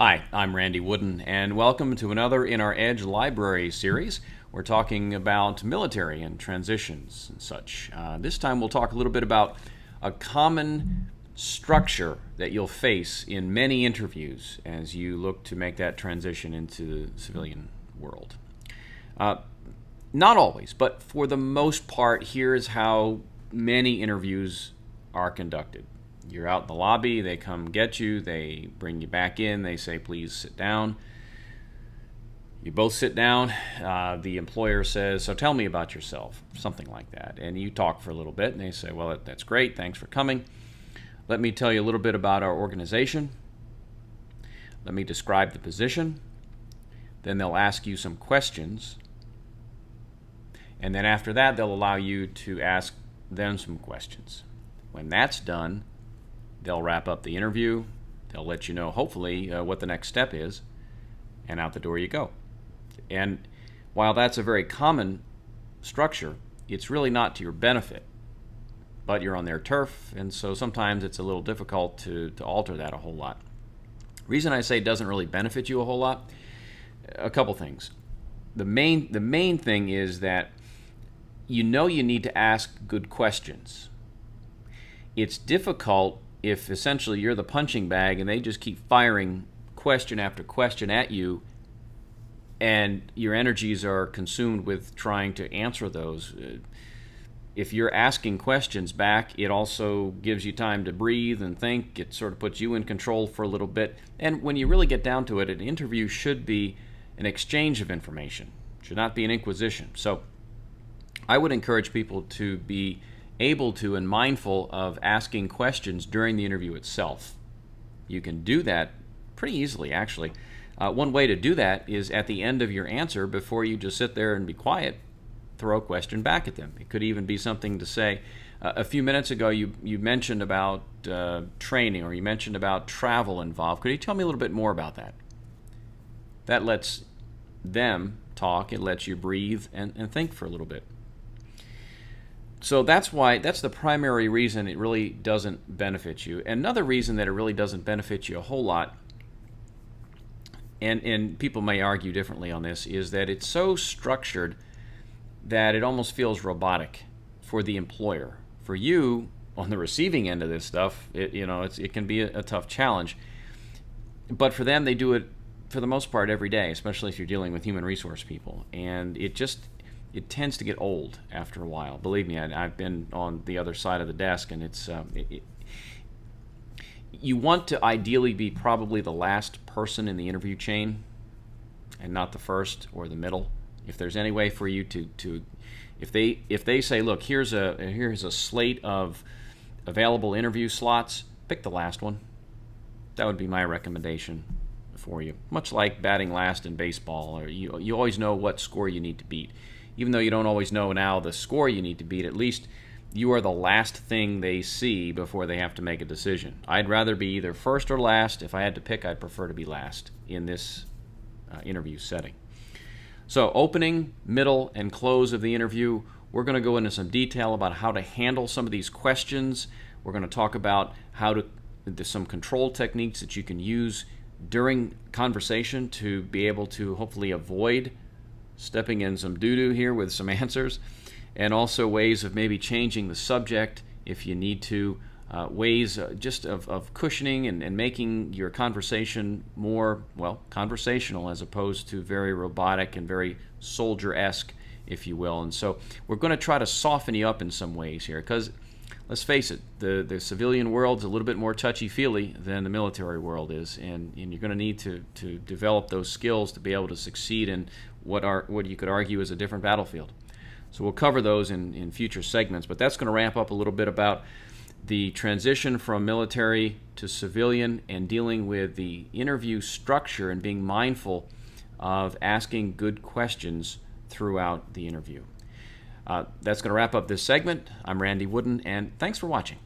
Hi, I'm Randy Wooden, and welcome to another in our Edge Library series. We're talking about military and transitions and such. This time we'll talk a little bit about a common structure that you'll face in many interviews as you look to make that transition into the civilian world. Not always, but for the most part, here's how many interviews are conducted. You're out in the lobby, they come get you, they bring you back in, they say, please sit down. You both sit down, the employer says, so tell me about yourself, something like that. And you talk for a little bit, and they say, well, that's great, thanks for coming. Let me tell you a little bit about our organization. Let me describe the position. Then they'll ask you some questions. And then after that, they'll allow you to ask them some questions. When that's done, they'll wrap up the interview. They'll let you know, hopefully, what the next step is, and out the door you go. And while that's a very common structure, it's really not to your benefit. But you're on their turf, and so sometimes it's a little difficult to alter that a whole lot. Reason I say it doesn't really benefit you a whole lot, a couple things. The main thing is that you know you need to ask good questions. It's difficult if essentially you're the punching bag and they just keep firing question after question at you, and your energies are consumed with trying to answer those. If you're asking questions back, it also gives you time to breathe and think. It sort of puts you in control for a little bit. And when you really get down to it, an interview should be an exchange of information. It should not be an inquisition. So I would encourage people to be able to and mindful of asking questions during the interview itself. You can do that pretty easily, actually. One way to do that is at the end of your answer, before you just sit there and be quiet, throw a question back at them. It could even be something to say, a few minutes ago you mentioned about training, or you mentioned about travel involved. Could you tell me a little bit more about that? That lets them talk. It lets you breathe and think for a little bit. So that's the primary reason it really doesn't benefit you. Another reason that it really doesn't benefit you a whole lot, and people may argue differently on this, is that it's so structured that it almost feels robotic for the employer. For you, on the receiving end of this stuff, it can be a tough challenge. But for them, they do it for the most part every day, especially if you're dealing with human resource people. And it tends to get old after a while. Believe me, I've been on the other side of the desk, and you want to ideally be probably the last person in the interview chain and not the first or the middle. If there's any way for you to if they say, look, here's a slate of available interview slots, pick the last one. That would be my recommendation for you. Much like batting last in baseball, or you always know what score you need to beat. Even though you don't always know now the score you need to beat, at least you are the last thing they see before they have to make a decision. I'd rather be either first or last. If I had to pick, I'd prefer to be last in this interview setting. So opening, middle, and close of the interview, we're going to go into some detail about how to handle some of these questions. We're going to talk about some control techniques that you can use during conversation to be able to hopefully avoid stepping in some doo-doo here with some answers, and also ways of maybe changing the subject if you need to, ways just of cushioning and making your conversation more, conversational as opposed to very robotic and very soldier-esque, if you will. And so we're going to try to soften you up in some ways here, because let's face it, the civilian world's a little bit more touchy-feely than the military world is, and you're going to need to develop those skills to be able to succeed in what you could argue is a different battlefield. So we'll cover those in future segments, but that's going to ramp up a little bit about the transition from military to civilian and dealing with the interview structure and being mindful of asking good questions throughout the interview. That's going to wrap up this segment. I'm Randy Wooden, and thanks for watching.